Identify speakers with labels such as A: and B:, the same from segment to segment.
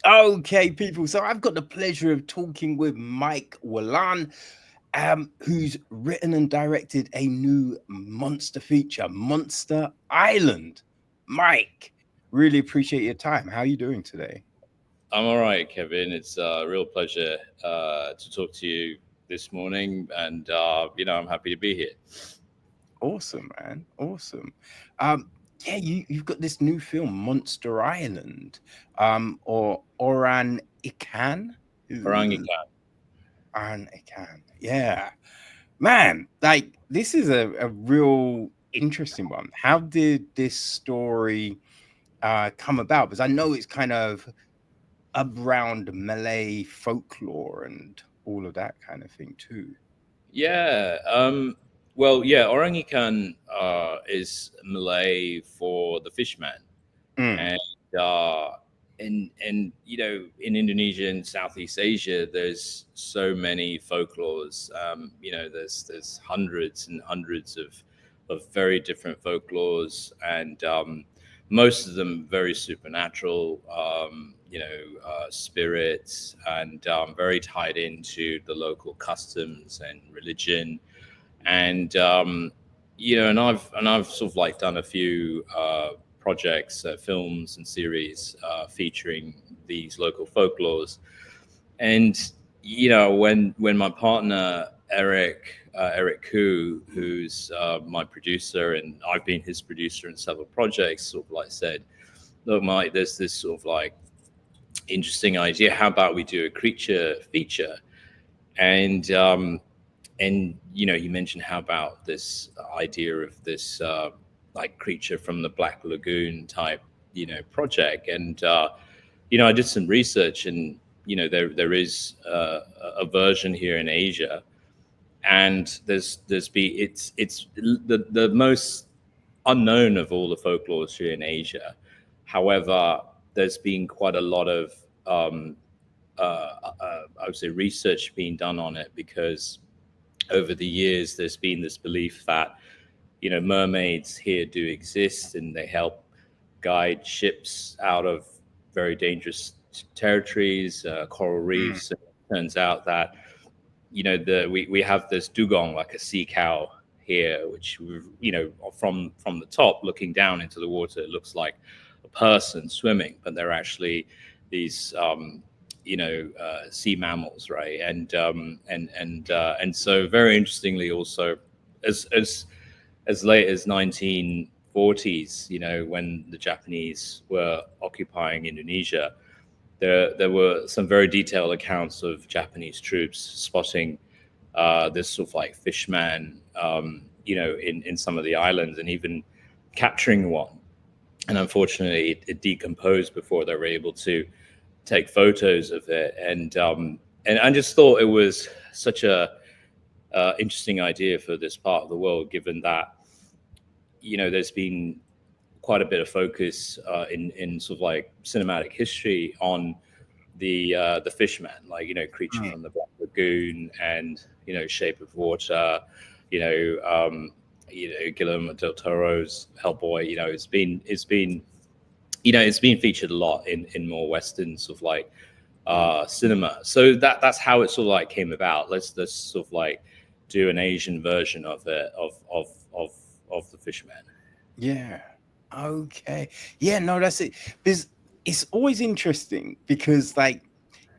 A: Okay, people. So I've got the pleasure of talking with Mike Wiluan, who's written and directed a new monster feature, Monster Island. Mike, really appreciate your time. How are you doing today?
B: I'm all right, Kevin. It's a real pleasure to talk to you this morning, and I'm happy to be here.
A: Awesome, man. Awesome. Um, yeah, you've got this new film, Monster Island, or Orang Ikan.
B: Orang
A: Uh,
B: Ikan.
A: Orang Ikan. Yeah. Man, like this is a real interesting one. How did this story come about? Because I know it's kind of around Malay folklore and all of that kind of thing too.
B: Yeah. Yeah. Orang Ikan is Malay for the fishman,
A: Mm,
B: and uh, in Indonesia and Southeast Asia, there's so many folklores. There's hundreds and hundreds of very different folklores, and most of them very supernatural. Spirits, and very tied into the local customs and religion, and and I've sort of like done a few projects, films and series featuring these local folklores. And when my partner Eric Koo, who's my producer, and I've been his producer in several projects, sort of like said, look, Mike, there's this sort of like interesting idea. How about we do a creature feature? And you mentioned how about this idea of this like creature from the Black Lagoon type project. And I did some research, and there is a version here in Asia, and it's the most unknown of all the folklores here in Asia. However, there's been quite a lot of I would say research being done on it, because over the years there's been this belief that mermaids here do exist, and they help guide ships out of very dangerous territories, coral
A: mm,
B: reefs. And it turns out that we have this dugong, like a sea cow here, which from the top looking down into the water, it looks like a person swimming, but they're actually these sea mammals, right? And so very interestingly, also as late as 1940s, when the Japanese were occupying Indonesia, there were some very detailed accounts of Japanese troops spotting this sort of like fishman, in some of the islands, and even capturing one. And unfortunately, it decomposed before they were able to take photos of it. And I just thought it was such a interesting idea for this part of the world, given that there's been quite a bit of focus in sort of like cinematic history on the fishman, like creature
A: mm.
B: from the Black Lagoon, and Shape of Water, you know um, Guillermo del Toro's Hellboy. It's been featured a lot in more Western sort of like cinema. So that's how it sort of like came about. Let's sort of like do an Asian version of it, of the Fishman.
A: Yeah. Okay. Yeah, no, that's it. Because it's always interesting because like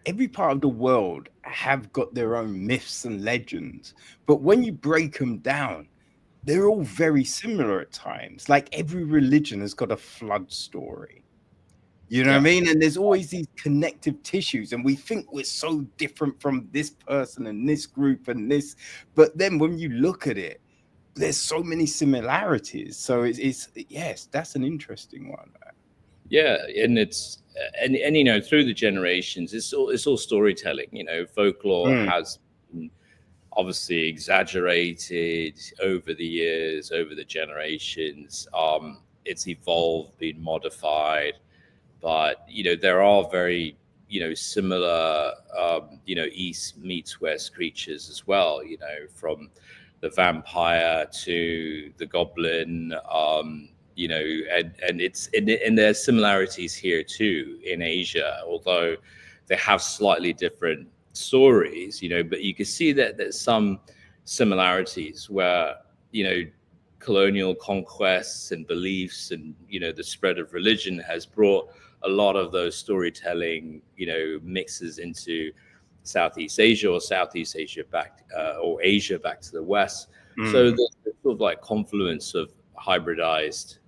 A: every part of the world have got their own myths and legends, but when you break them down, they're all very similar at times. Like every religion has got a flood story. You know what I
B: Yeah.
A: mean? And there's always these connective tissues, and we think we're so different from this person and this group and this. But then when you look at it, there's so many similarities. So it's yes, that's an interesting one.
B: Yeah, and and through the generations, it's all storytelling. Folklore
A: Mm,
B: has been obviously exaggerated over the years, over the generations. It's evolved, been modified, but there are very similar East meets West creatures as well. From the vampire to the goblin. you know, and there's similarities here too in Asia, although they have slightly different stories, you know, but you can see that there's some similarities where, you know, colonial conquests and beliefs and, you know, the spread of religion has brought a lot of those storytelling, you know, mixes into Southeast Asia, or Southeast Asia back, or Asia back to the West. So
A: Mm.
B: there's sort of like confluence of hybridized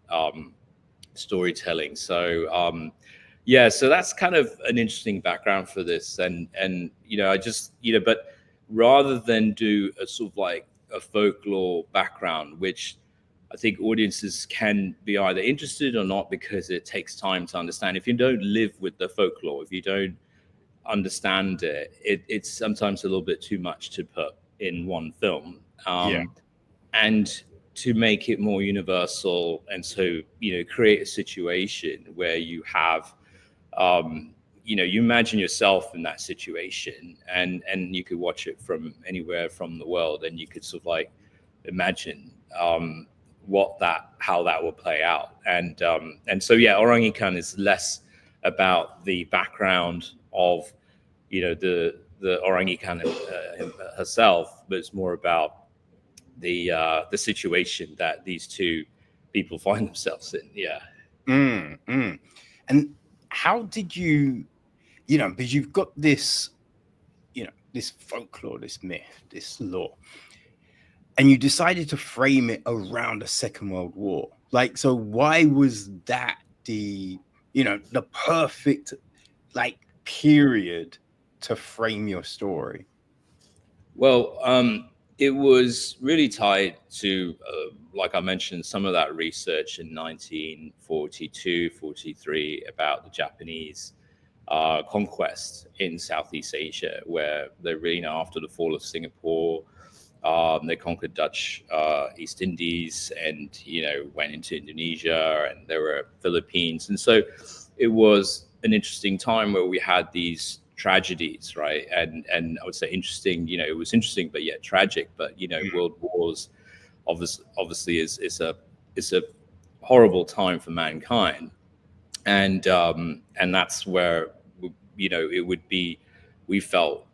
B: storytelling. So yeah, so that's kind of an interesting background for this. And you know, I just, you know, but rather than do a sort of like a folklore background, which I think audiences can be either interested or not, because it takes time to understand. If you don't live with the folklore, if you don't understand it, it's sometimes a little bit too much to put in one film.
A: Yeah.
B: And to make it more universal, and so, you know, create a situation where you have, you know, you imagine yourself in that situation, and you could watch it from anywhere from the world, and you could sort of like imagine how that will play out. And so yeah, Orang Ikan is less about the background of, you know, the Orang Ikan herself, but it's more about the situation that these two people find themselves in. Yeah.
A: And how did you, you know, because you've got this, you know, this folklore, this myth, this lore, and you decided to frame it around the Second World War. Like, so why was that the, you know, the perfect like period to frame your story?
B: Well, it was really tied to, like I mentioned, some of that research in 1942, 43 about the Japanese conquest in Southeast Asia, where they really, you know, after the fall of Singapore, they conquered Dutch East Indies, and, you know, went into Indonesia, and there were Philippines. And so it was an interesting time where we had these tragedies, right? And I would say interesting, you know, it was interesting, but yet tragic. But, you know, world wars obviously is a horrible time for mankind. And that's where, you know, it would be, we felt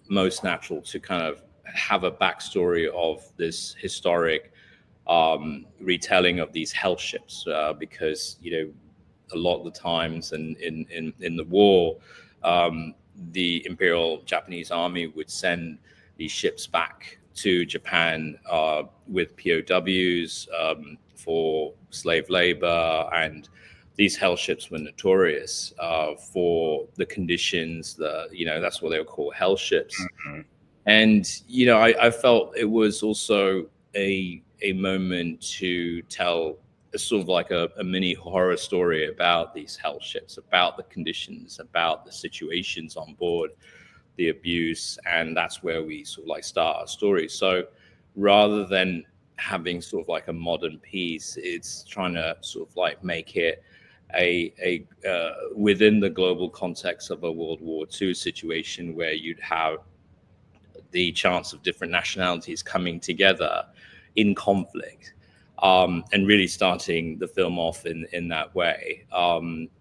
B: most natural to kind of have a backstory of this historic retelling of these hell ships, because, you know, a lot of the times in the war, the Imperial Japanese Army would send these ships back to Japan with POWs for slave labor, and these hell ships were notorious for the conditions. You know, that's what they were called, hell ships.
A: Mm-hmm.
B: And, you know, I felt it was also a moment to tell a sort of like a mini horror story about these hell ships, about the conditions, about the situations on board, the abuse. And that's where we sort of like start our story. So rather than having sort of like a modern piece, it's trying to sort of like make it a within the global context of a World War II situation, where you'd have the chance of different nationalities coming together in conflict, and really starting the film off in that way.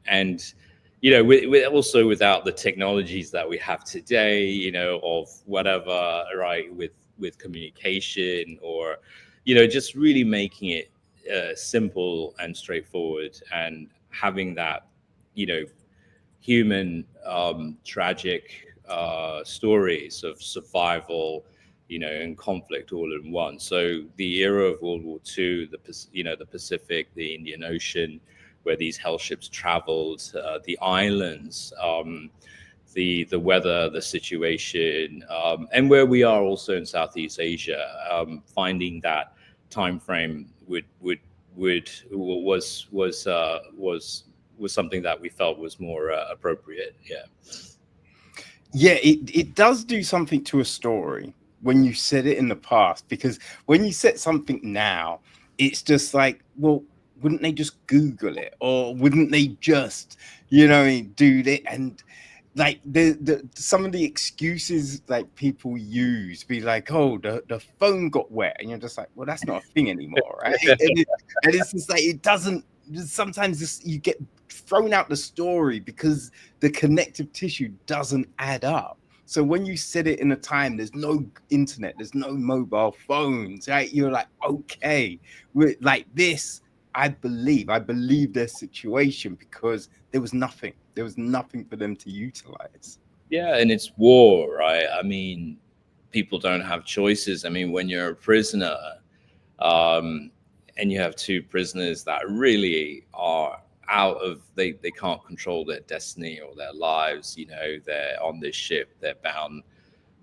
B: And, you know, with also without the technologies that we have today, you know, of whatever, right, with communication, or, you know, just really making it simple and straightforward, and having that, you know, human tragic stories of survival, you know, and conflict all in one. So the era of World War II, you know, the Pacific, the Indian Ocean, where these hell ships traveled, the islands, the weather, the situation, and where we are also in Southeast Asia, finding that time frame was something that we felt was more appropriate.
A: Yeah, it does do something to a story when you said it in the past, because when you set something now, it's just like, well, wouldn't they just Google it, or wouldn't they just, you know, do that? And like the some of the excuses like people use be like, oh, the phone got wet, and you're just like, well, that's not a thing anymore, right? And it's just like it doesn't. Sometimes you get thrown out the story because the connective tissue doesn't add up. So when you set it in a time, there's no internet, there's no mobile phones, right? You're like, okay, we're like this. I believe their situation because there was nothing. There was nothing for them to utilize.
B: Yeah, and it's war, right? I mean, people don't have choices. I mean, when you're a prisoner, um, and you have two prisoners that really are out of they can't control their destiny or their lives. You know, they're on this ship, they're bound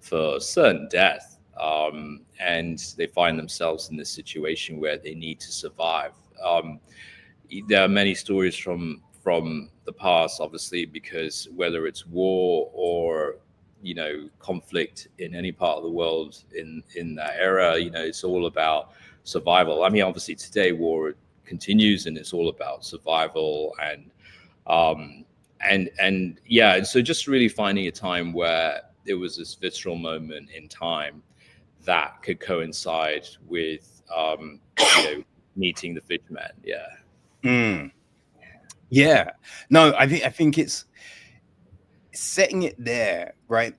B: for certain death, and they find themselves in this situation where they need to survive. There are many stories from the past, obviously, because whether it's war or conflict in any part of the world in that era, it's all about survival. I mean, obviously today war continues and it's all about survival um and yeah, and so just really finding a time where there was this visceral moment in time that could coincide with meeting the fisherman. Yeah.
A: Mm, yeah. No, I think it's setting it there, right?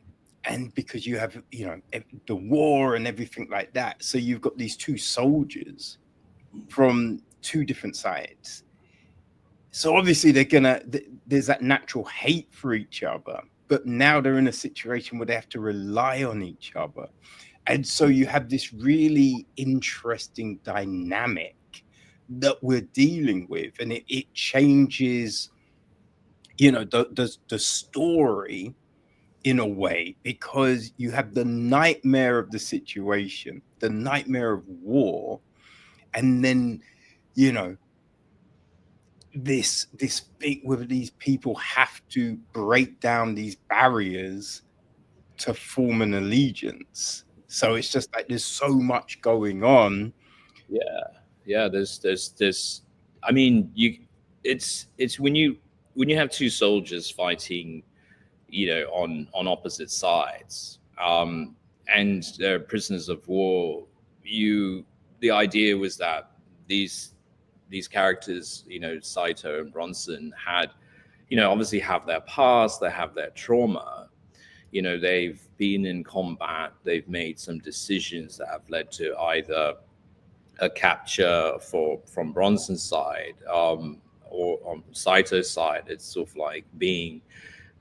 A: And because you have, the war and everything like that. So you've got these two soldiers from two different sides. So obviously there's that natural hate for each other, but now they're in a situation where they have to rely on each other. And so you have this really interesting dynamic that we're dealing with, and it changes, the story in a way, because you have the nightmare of the situation, the nightmare of war, and then, you know, this big where these people have to break down these barriers to form an allegiance. So it's just like there's so much going on.
B: Yeah, there's I mean, it's when you have two soldiers fighting, on opposite sides, and they're prisoners of war. The idea was that these characters, Saito and Bronson, had, obviously have their past, they have their trauma. They've been in combat, they've made some decisions that have led to either a capture from Bronson's side, or on Saito's side, it's sort of like being,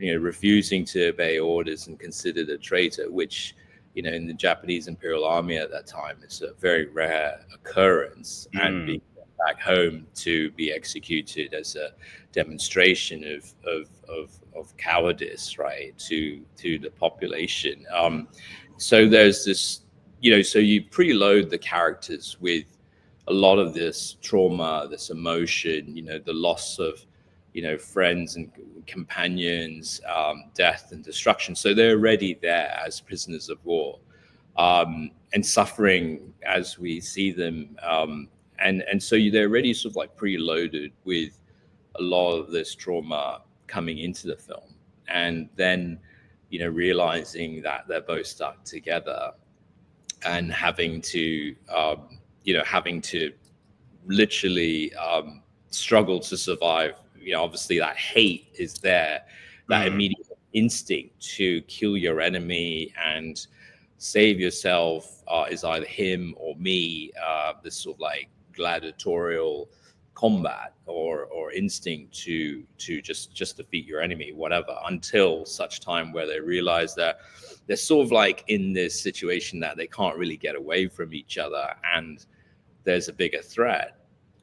B: refusing to obey orders and considered a traitor, which, in the Japanese Imperial Army at that time, it's a very rare occurrence, and
A: Mm,
B: being back home to be executed as a demonstration of cowardice, right, to the population. So there's this, so you preload the characters with a lot of this trauma, this emotion, the loss of, friends and companions, death and destruction. So they're already there as prisoners of war, and suffering as we see them. And so they're already sort of like preloaded with a lot of this trauma coming into the film. And then, realizing that they're both stuck together and having to literally struggle to survive. Obviously that hate is there, that
A: mm,
B: immediate instinct to kill your enemy and save yourself, is either him or me. This sort of like gladiatorial combat or instinct to just defeat your enemy, whatever, until such time where they realize that they're sort of like in this situation that they can't really get away from each other, and there's a bigger threat,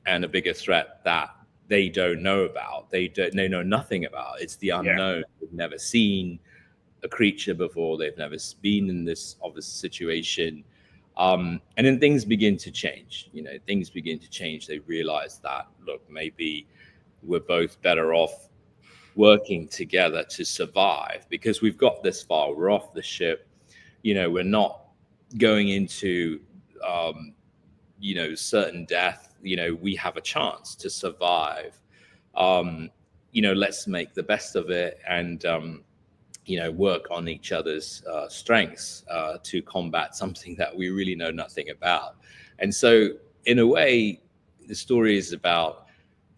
B: and a bigger threat that they don't know about. They know nothing about. It's the
A: yeah.
B: unknown. They've never seen a creature before. They've never been in this obvious situation. And then things begin to change. Things begin to change. They realize that, look, maybe we're both better off working together to survive, because we've got this far. We're off the ship. We're not going into certain death. We have a chance to survive. Let's make the best of it. And work on each other's strengths to combat something that we really know nothing about. And so, in a way, the story is about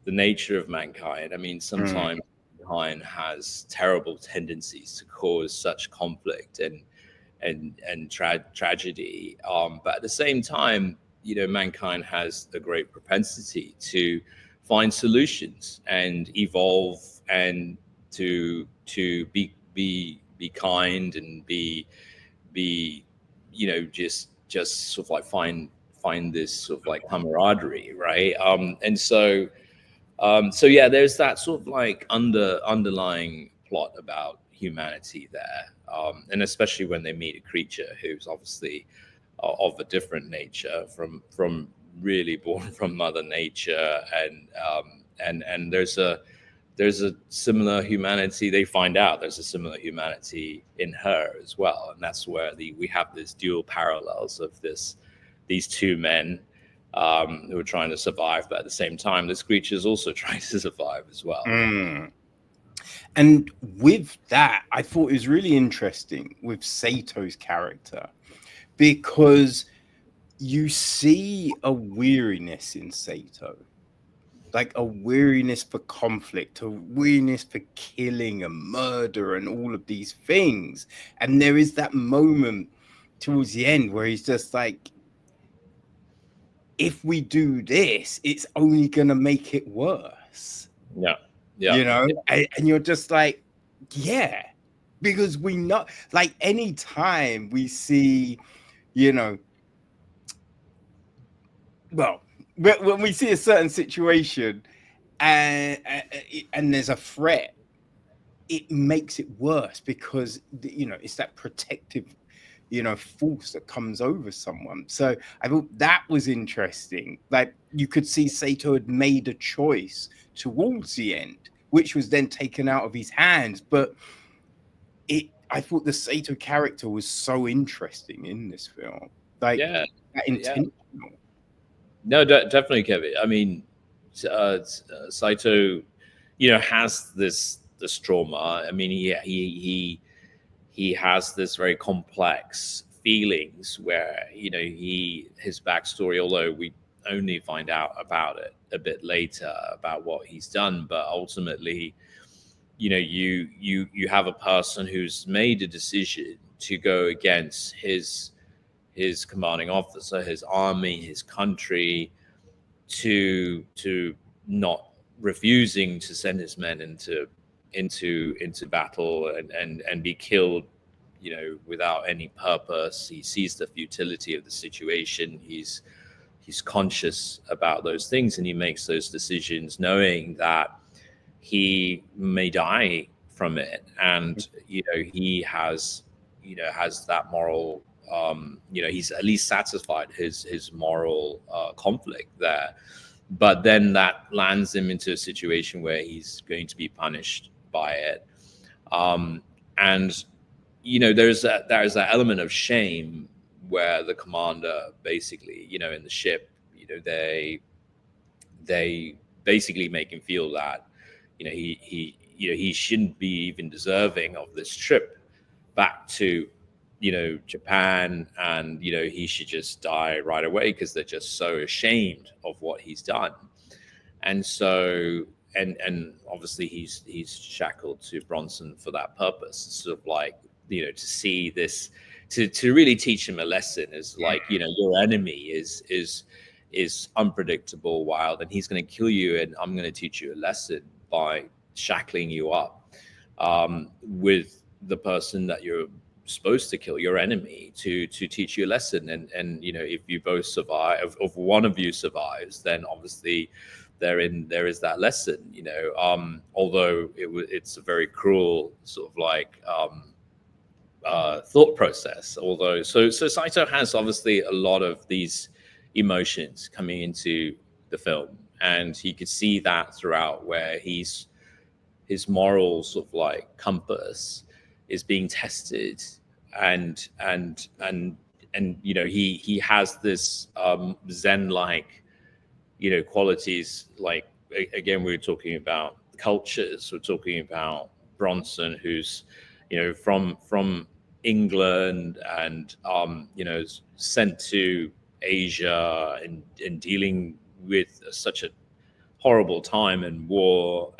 B: the nature of mankind. I mean, sometimes mankind has terrible tendencies to cause such conflict and tragedy. But at the same time, mankind has a great propensity to find solutions and evolve and to be kind and be just sort of like find this sort of like camaraderie, right? So yeah, there's that sort of like underlying plot about humanity there, and especially when they meet a creature who's obviously of a different nature from really born from Mother Nature, and there's a similar humanity. They find out there's a similar humanity in her as well, and that's where we have this dual parallels of these two men who are trying to survive, but at the same time, this creature is also trying to survive as well.
A: And with that, I thought it was really interesting with Sato's character, because you see a weariness in Sato, like a weariness for conflict, a weariness for killing and murder and all of these things. And there is that moment towards the end where he's just like, if we do this, it's only going to make it worse.
B: Yeah.
A: And you're just like, yeah, because we know, like, anytime we see, well, when we see a certain situation and there's a threat, it makes it worse because it's that protective force that comes over someone. So I thought that was interesting. Like, you could see Sato had made a choice towards the end, which was then taken out of his hands. But I thought the Sato character was so interesting in this film. Like, intentional.
B: No, definitely, Kevin. I mean, Saito, has this trauma. I mean, he has this very complex feelings where his backstory, although we only find out about it a bit later about what he's done, but ultimately you have a person who's made a decision to go against his commanding officer, his army, his country, to not refusing to send his men into battle and be killed, without any purpose. He sees the futility of the situation. He's conscious about those things, and he makes those decisions knowing that he may die from it. And he has that moral, he's at least satisfied his moral conflict there. But then that lands him into a situation where he's going to be punished by it. And there's that element of shame where the commander basically, in the ship, they basically make him feel that, he shouldn't be even deserving of this trip back to, Japan, and, he should just die right away because they're just so ashamed of what he's done. And so, and obviously he's shackled to Bronson for that purpose, sort of like, to see this, to really teach him a lesson is like, your enemy is unpredictable, wild, and he's going to kill you, and I'm going to teach you a lesson by shackling you up with the person that you're supposed to kill, your enemy, to teach you a lesson. And if you both survive, if one of you survives, then obviously there is that lesson, although it's a very cruel sort of like thought process. Although so Saito has obviously a lot of these emotions coming into the film, and you could see that throughout, where his moral sort of like compass is being tested, and he has this zen-like qualities. Like, again, we were talking about cultures, we're talking about Bronson, who's from England, and sent to Asia, and dealing with such a horrible time and war,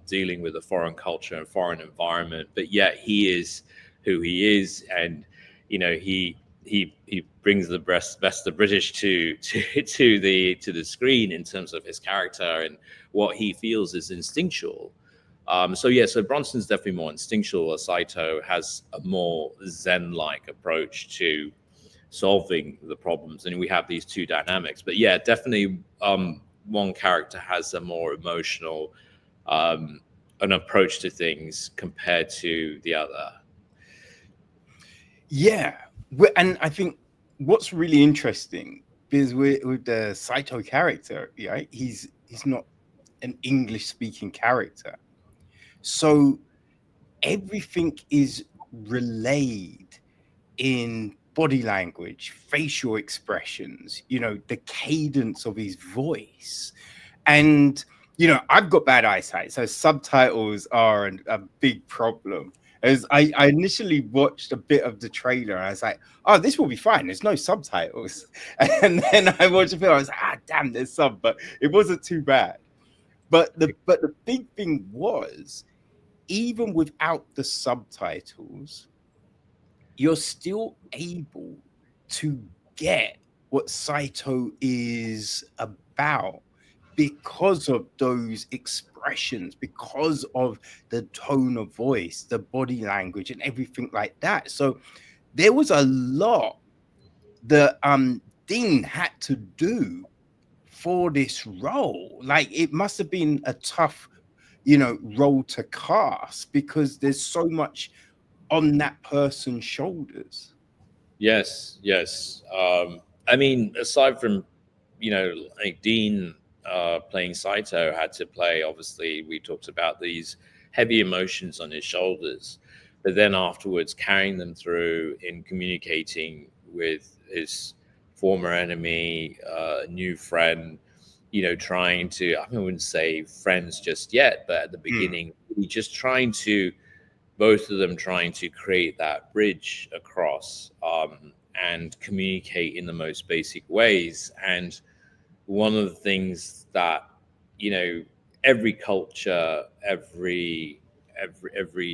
B: dealing with a foreign culture and foreign environment, but yet he is who he is, and he brings the best of British to the screen in terms of his character and what he feels is instinctual. So Bronson's definitely more instinctual. Saito has a more Zen-like approach to solving the problems, and we have these two dynamics. But yeah, definitely, one character has a more emotional an approach to things compared to the other.
A: Yeah, and I think what's really interesting is with the Saito character, right? He's not an English speaking character, so everything is relayed in body language, facial expressions, the cadence of his voice. And, I've got bad eyesight, so subtitles are a big problem. As I initially watched a bit of the trailer, and I was like, oh, this will be fine. There's no subtitles. And then I watched the film, I was like, damn, there's sub, but it wasn't too bad. But the big thing was, even without the subtitles, you're still able to get what Saito is about because of those expressions, because of the tone of voice, the body language, and everything like that. So there was a lot that Dean had to do for this role. Like, it must have been a tough, role to cast, because there's so much on that person's shoulders.
B: Yes. I mean, aside from like Dean playing Saito had to play. Obviously, we talked about these heavy emotions on his shoulders, but then afterwards carrying them through in communicating with his former enemy, new friend. Trying to, I wouldn't say friends just yet, but at the beginning, just trying to, both of them trying to create that bridge across, and communicate in the most basic ways. And one of the things that, every culture, every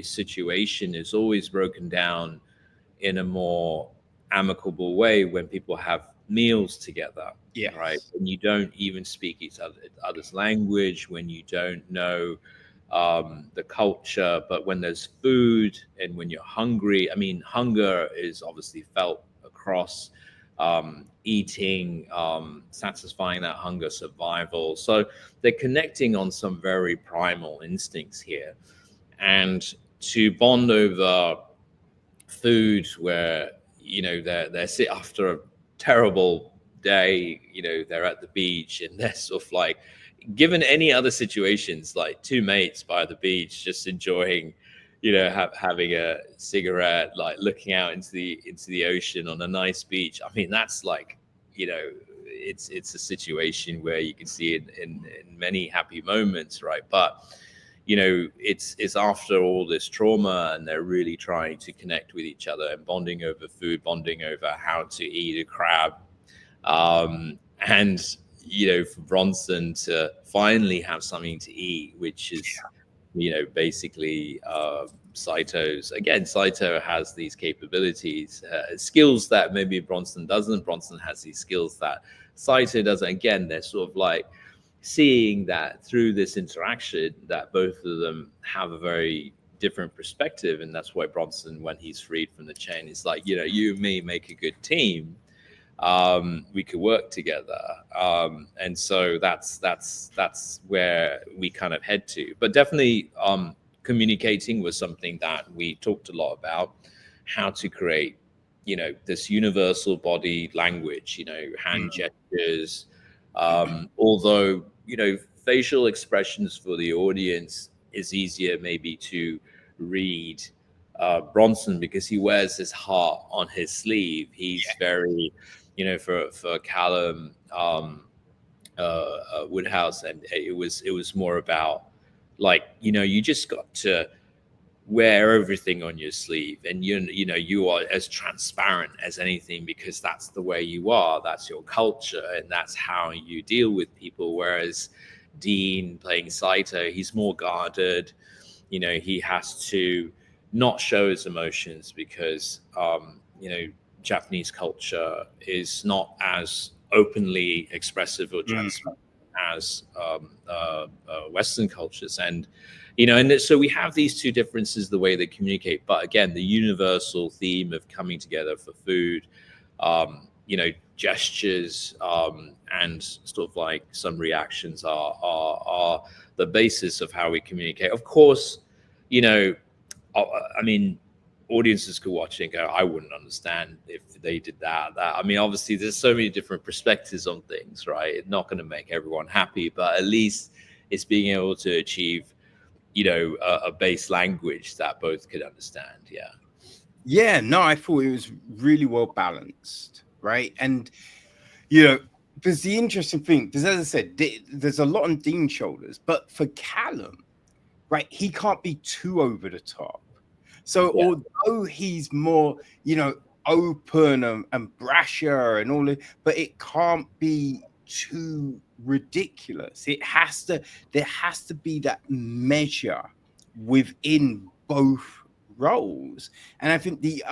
B: situation is always broken down in a more amicable way when people have meals together.
A: Yes.
B: Right, when you don't even speak each other's language, when you don't know the culture, but when there's food and when you're hungry. I mean, hunger is obviously felt across, eating, satisfying that hunger, survival. So they're connecting on some very primal instincts here. And to bond over food, where they're sit after a terrible day, they're at the beach, and they're sort of like, given any other situations, like two mates by the beach just enjoying, having a cigarette, like looking out into the ocean on a nice beach. I mean, that's like, it's a situation where you can see it in many happy moments, right? But it's after all this trauma, and they're really trying to connect with each other and bonding over food, bonding over how to eat a crab, and for Bronson to finally have something to eat, which is basically Saito's. Again, Saito has these capabilities, skills that maybe Bronson doesn't. Bronson has these skills that Saito doesn't. Again, they're sort of like seeing that through this interaction, that both of them have a very different perspective. And that's why Bronson, when he's freed from the chain, is like, you and me make a good team. We could work together. And so that's where we kind of head to. But definitely, communicating was something that we talked a lot about, how to create, this universal body language, hand gestures. Although, facial expressions for the audience is easier maybe to read Bronson, because he wears his heart on his sleeve. He's very, for Callum Woodhouse, and it was more about, like, you just got to wear everything on your sleeve, and you are as transparent as anything, because that's the way you are, that's your culture, and that's how you deal with people. Whereas Dean playing Saito, he's more guarded. He has to not show his emotions, because Japanese culture is not as openly expressive or
A: Mm.
B: transparent as Western cultures. And so we have these two differences, the way they communicate. But again, the universal theme of coming together for food, gestures, and sort of like some reactions are the basis of how we communicate. Of course, I mean, audiences could watch it and go, I wouldn't understand if they did that. I mean, obviously, there's so many different perspectives on things, right? It's not going to make everyone happy, but at least it's being able to achieve, a base language that both could understand. Yeah.
A: Yeah, no, I thought it was really well balanced, right? And there's the interesting thing, because as I said, there's a lot on Dean's shoulders, but for Callum, right, he can't be too over the top. So
B: Yeah.
A: although he's more, open and brasher and all that, but it can't be too ridiculous. There has to be that measure within both roles. And I think the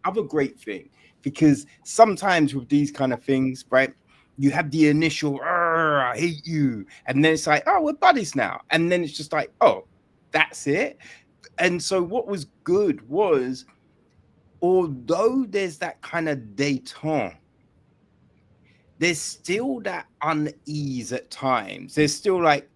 A: other great thing, because sometimes with these kind of things, right, you have the initial I hate you, and then it's like, oh, we're buddies now, and then it's just like, oh, that's it. And so what was good was, although there's that kind of détente, there's still that unease at times. There's still like,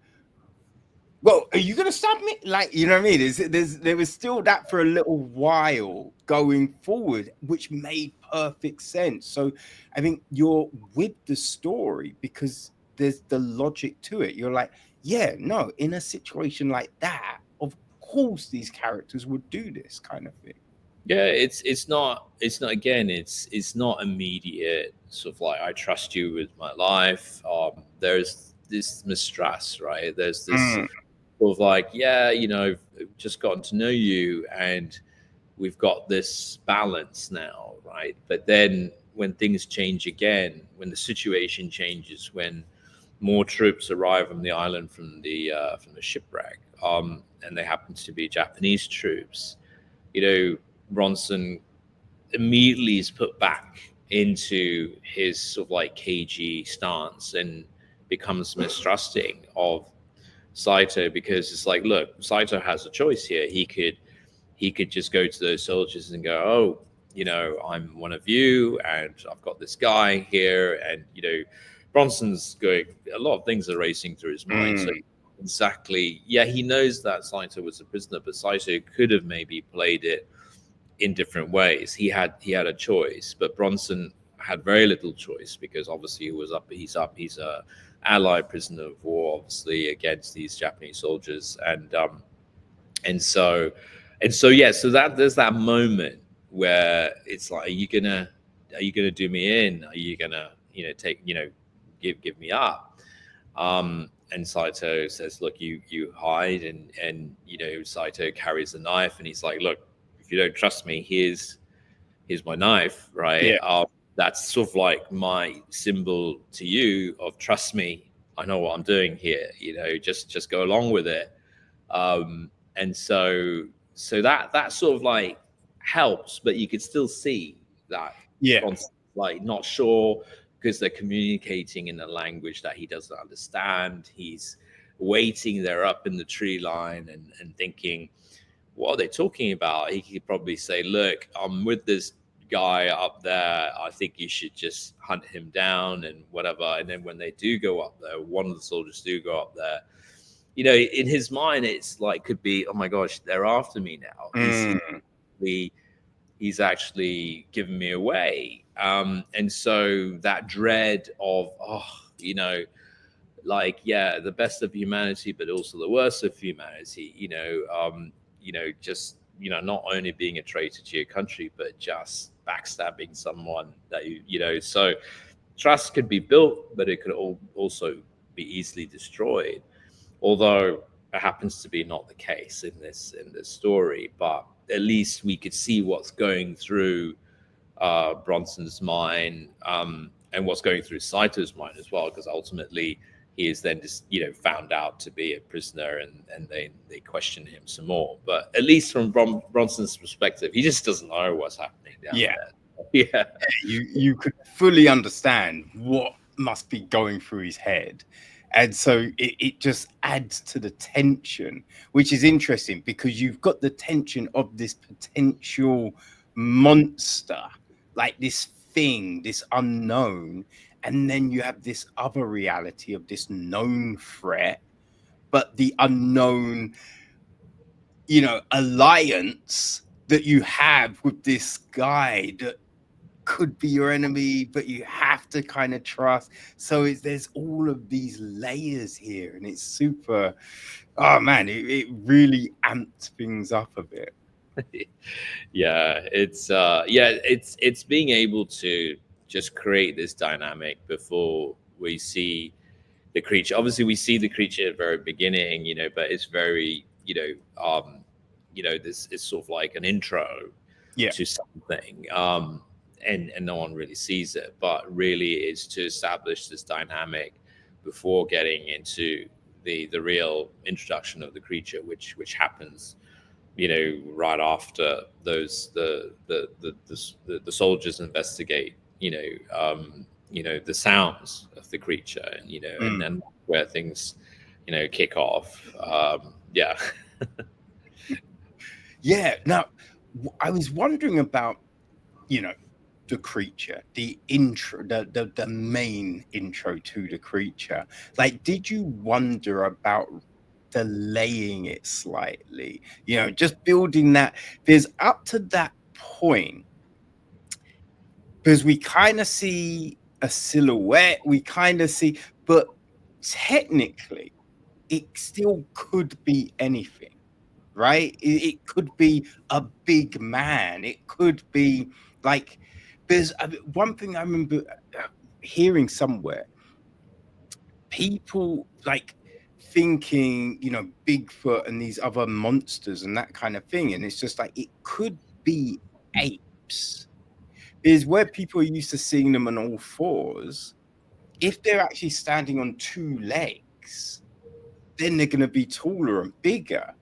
A: well, are you gonna stop me? Like, you know what I mean? There was still that for a little while going forward, which made perfect sense. So I think you're with the story because there's the logic to it. You're like, yeah, no, in a situation like that, of course these characters would do this kind of thing.
B: Yeah, it's not again, it's not immediate sort of like, I trust you with my life. There's this mistrust, right? There's this sort of like, yeah, I've just gotten to know you, and we've got this balance now, right? But then when things change again, when the situation changes, when more troops arrive on the island from the shipwreck, and they happen to be Japanese troops, Bronson immediately is put back into his sort of like cagey stance and becomes mistrusting of Saito, because it's like, look, Saito has a choice here. He could just go to those soldiers and go, oh, I'm one of you, and I've got this guy here, and Bronson's going, a lot of things are racing through his mind. So exactly, yeah, he knows that Saito was a prisoner, but Saito could have maybe played it in different ways. He had a choice, but Bronson had very little choice, because obviously he's a allied prisoner of war, obviously, against these Japanese soldiers, and so yeah, so that there's that moment where it's like, are you gonna do me in? Are you gonna take give me up? And Saito says, look, you hide, and Saito carries a knife, and he's like, look, if you don't trust me, here's my knife, right?
A: Yeah.
B: That's sort of like my symbol to you of trust me. I know what I'm doing here. Just go along with it. And so that sort of like helps, but you could still see that like not sure, because they're communicating in a language that he doesn't understand. He's waiting there up in the tree line and thinking, what are they talking about? He could probably say, look, I'm with this guy up there. I think you should just hunt him down and whatever. And then when they do go up there, one of the soldiers do go up there, in his mind, it's like, could be, oh my gosh, they're after me now. He's actually given me away. And so that dread of, like, yeah, the best of humanity, but also the worst of humanity, just, not only being a traitor to your country, but just backstabbing someone that so trust could be built, but it could also be easily destroyed. Although happens to be not the case in this story, but at least we could see what's going through Bronson's mind, and what's going through Saito's mind as well, because ultimately he is then just, found out to be a prisoner, and they question him some more. But at least from Bronson's perspective, he just doesn't know what's happening down there. Yeah,
A: you could fully understand what must be going through his head. And so it just adds to the tension, which is interesting, because you've got the tension of this potential monster, like this thing, this unknown, and then you have this other reality of this known threat, but the unknown, alliance that you have with this guy that could be your enemy, but you have to kind of trust. So there's all of these layers here, and it's super. Oh man, it really amped things up a bit.
B: It's being able to just create this dynamic before we see the creature. Obviously, we see the creature at the very beginning, but it's very, this is sort of like an intro to something. And no one really sees it, but really is to establish this dynamic before getting into the real introduction of the creature, which happens, right after the soldiers investigate, the sounds of the creature, and then where things, kick off.
A: Now, I was wondering about, the creature, the intro, the main intro to the creature. Like, did you wonder about delaying it slightly? Just building that, because up to that point, because we kind of see a silhouette, but technically, it still could be anything, right? It could be a big man. It could be like. There's one thing I remember hearing somewhere, people like thinking, Bigfoot and these other monsters and that kind of thing. And it's just like, it could be apes. Is where people are used to seeing them on all fours. If they're actually standing on two legs, then they're going to be taller and bigger.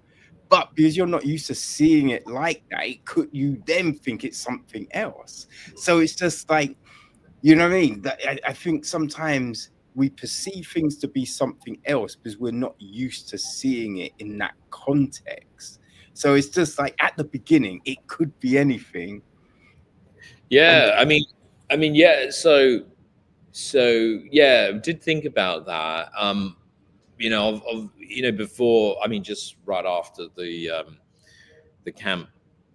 A: But because you're not used to seeing it like that, you then think it's something else. So it's just like, you know what I mean? I think sometimes we perceive things to be something else because we're not used to seeing it in that context. So it's just like, at the beginning, it could be anything.
B: Yeah, I mean, yeah. So yeah, did think about that. Before, just right after the camp,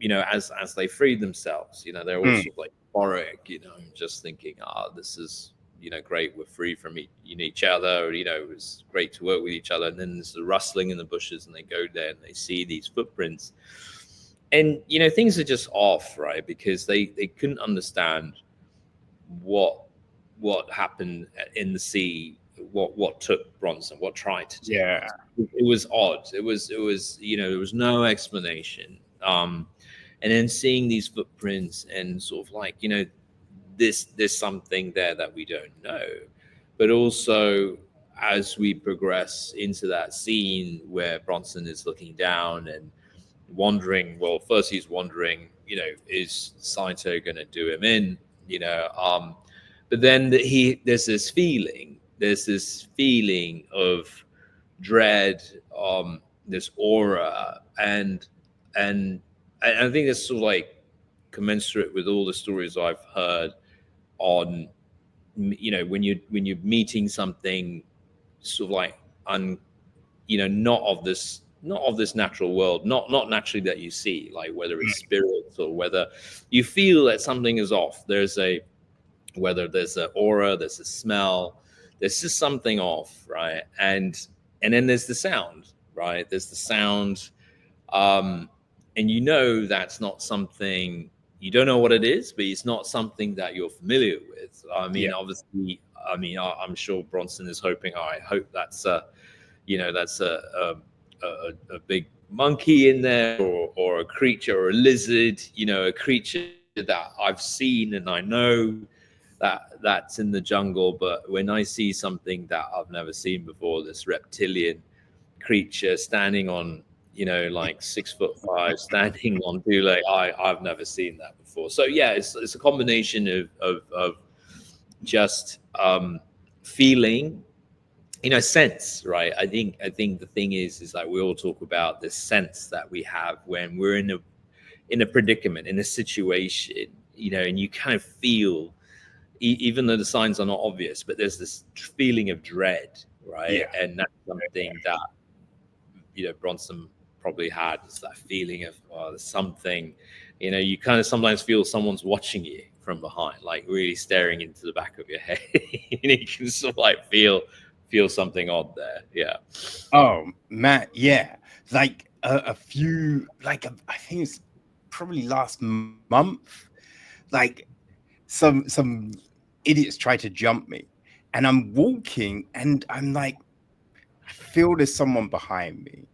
B: as they freed themselves, they're all sort of like euphoric, just thinking, this is, great, we're free from each other, it was great to work with each other. And then there's the rustling in the bushes, and they go there and they see these footprints, and things are just off, right? Because they couldn't understand what happened in the sea, what took Bronson, what tried to do.
A: Yeah.
B: It was odd. It was there was no explanation. And then seeing these footprints and sort of like, there's something there that we don't know. But also, as we progress into that scene where Bronson is looking down and wondering, well, first he's wondering, is Saito going to do him in, but then there's this feeling of dread, this aura, and I think that's sort of like commensurate with all the stories I've heard on, when you're meeting something sort of like not of this natural world, not naturally that you see, like whether it's spirits or whether you feel that something is off. Whether there's an aura, there's a smell, there's just something off, right? And then there's the sound, right? There's the sound, and that's not something, you don't know what it is, but it's not something that you're familiar with. Obviously, I'm sure Bronson is hoping, I hope that's a a big monkey in there, or a creature, or a lizard, a creature that I've seen and I know that's in the jungle. But when I see something that I've never seen before, this reptilian creature standing on, like 6'5", standing on two legs, I've never seen that before. So yeah, it's a combination of just feeling, sense, right? I think the thing is like we all talk about this sense that we have when we're in a predicament, in a situation, and you kind of feel, even though the signs are not obvious, but there's this feeling of dread, right?
A: Yeah.
B: And that's something that Bronson probably had, is that feeling of, there's something, you kind of sometimes feel someone's watching you from behind, like really staring into the back of your head. You can sort of like feel something odd there. Yeah.
A: Oh man, yeah. Like a few, like I think it's probably last month. Like some idiots tried to jump me, and I'm walking, and I'm like, I feel there's someone behind me.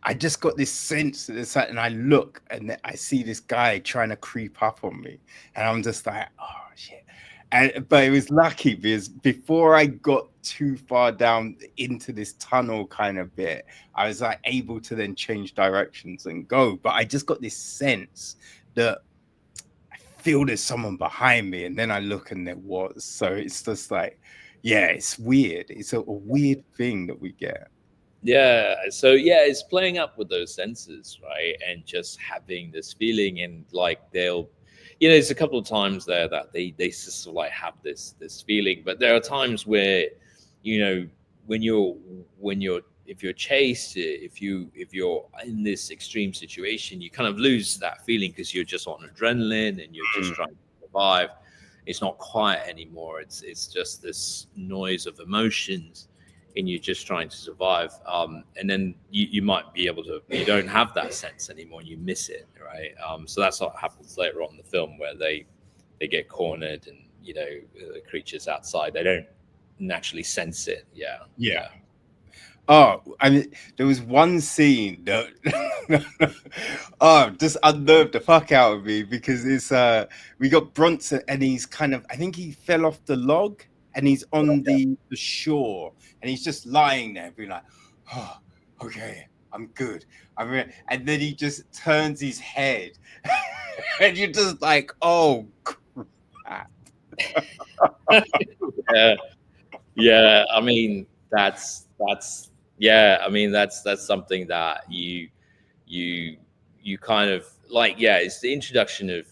A: I just got this sense that it's like, and I look, and I see this guy trying to creep up on me, and I'm just like, oh shit. But it was lucky because before I got too far down into this tunnel kind of bit, I was like able to then change directions and go. But I just got this sense that I feel there's someone behind me, and then I look and there was. So it's just like, yeah, it's weird. It's a weird thing that we get.
B: Yeah. So yeah, it's playing up with those senses, right? And just having this feeling, and like they'll, there's a couple of times there that they just sort of like have this feeling, but there are times where, when you're if you're chased, if you're in this extreme situation, you kind of lose that feeling because you're just on adrenaline and you're just trying to survive. It's not quiet anymore. It's just this noise of emotions, and you're just trying to survive. And then you might be able to, you don't have that sense anymore, and you miss it, right? So that's what happens later on in the film, where they get cornered, and the creatures outside, they don't naturally sense it. Yeah.
A: Oh, I mean, there was one scene that just unnerved the fuck out of me, because it's we got Bronson, and he's kind of, I think he fell off the log, and he's on the shore, and he's just lying there being like, oh, okay, I'm good. And then he just turns his head and you're just like, oh crap.
B: Yeah. I mean, that's something that you kind of like. Yeah, it's the introduction of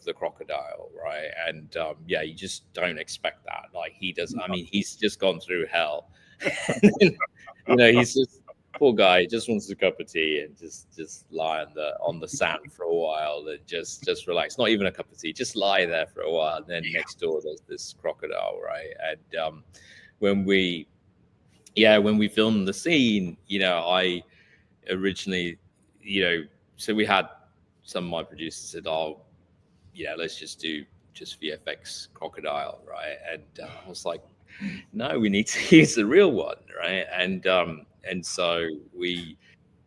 B: the crocodile, right? And you just don't expect that. Like, he does. I mean, he's just gone through hell. He's just, poor guy. He just wants a cup of tea and just lie on the sand for a while and just relax. Not even a cup of tea, just lie there for a while. And then next door there's this crocodile, right? And when we filmed the scene, I originally, so we had some of my producers said, oh, let's just do just VFX crocodile, right? And I was like, no, we need to use the real one, right? And so we,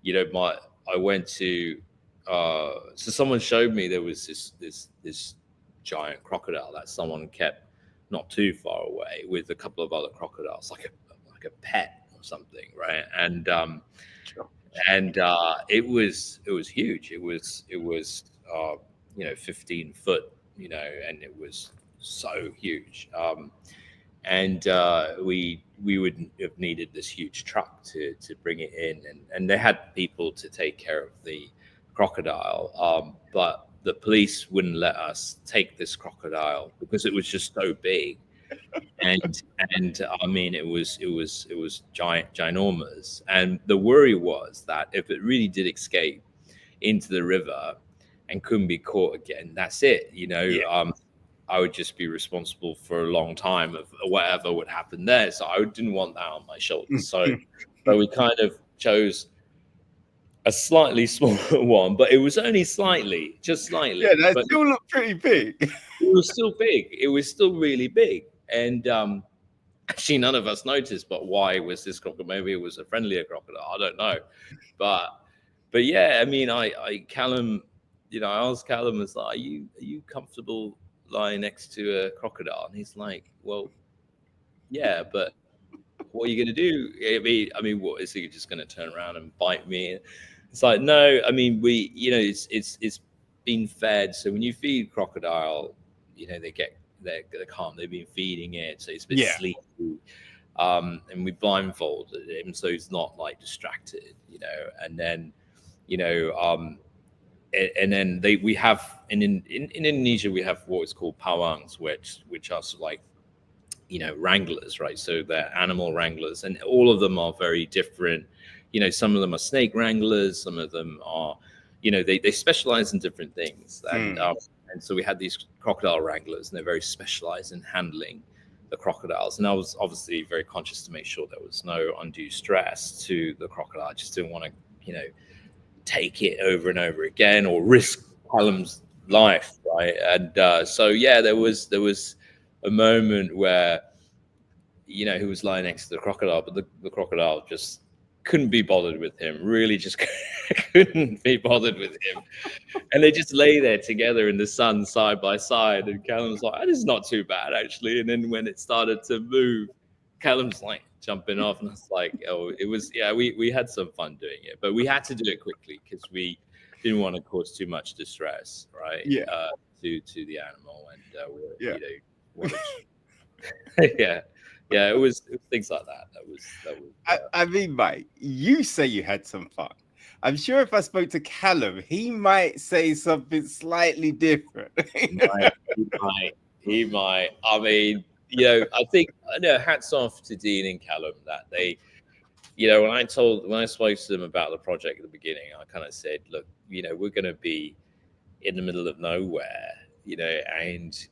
B: I went to, so someone showed me there was this giant crocodile that someone kept not too far away with a couple of other crocodiles, like a pet or something, right? And it was huge. It was 15 foot, and it was so huge. And we would have needed this huge truck to bring it in, and they had people to take care of the crocodile, but the police wouldn't let us take this crocodile because it was just so big. And I mean, it was ginormous, and the worry was that if it really did escape into the river and couldn't be caught again, that's it. I would just be responsible for a long time of whatever would happen there. So I didn't want that on my shoulders. So we kind of chose a slightly smaller one, but it was only slightly, just slightly.
A: Yeah, that
B: but
A: still looked pretty big.
B: It was still big. It was still really big. And actually none of us noticed. But why was this crocodile? Maybe it was a friendlier crocodile. I don't know. But yeah, I mean, Callum, I asked Callum, was like, are you comfortable lying next to a crocodile? And he's like, well, yeah, but what are you going to do? I mean, what is he just going to turn around and bite me? It's like, no, I mean, it's been fed. So when you feed crocodile, they're calm. They've been feeding it, so it's a bit sleepy. And we blindfolded him so he's not like distracted, and then, and then we have in Indonesia we have what is called pawangs, which are sort of like, wranglers, right? So they're animal wranglers, and all of them are very different. Some of them are snake wranglers, some of them are, they specialize in different things. And so we had these crocodile wranglers, and they're very specialized in handling the crocodiles. And I was obviously very conscious to make sure there was no undue stress to the crocodile. I just didn't want to, take it over and over again or risk Callum's life, right? And so yeah, there was a moment where, he was lying next to the crocodile, but the crocodile just couldn't be bothered with him, really just couldn't be bothered with him. And they just lay there together in the sun side by side. And Callum's like, this is not too bad, actually. And then when it started to move, Callum's like jumping off. And it's like, it was, yeah, we had some fun doing it, but we had to do it quickly because we didn't want to cause too much distress, right?
A: Yeah.
B: To the animal. And
A: Yeah.
B: Yeah, it was things like that. That was.
A: I mean, Mike, you say you had some fun. I'm sure if I spoke to Callum, he might say something slightly different.
B: He might. I mean, I think, hats off to Dean and Callum that they, when I spoke to them about the project at the beginning, I kind of said, look, we're going to be in the middle of nowhere, and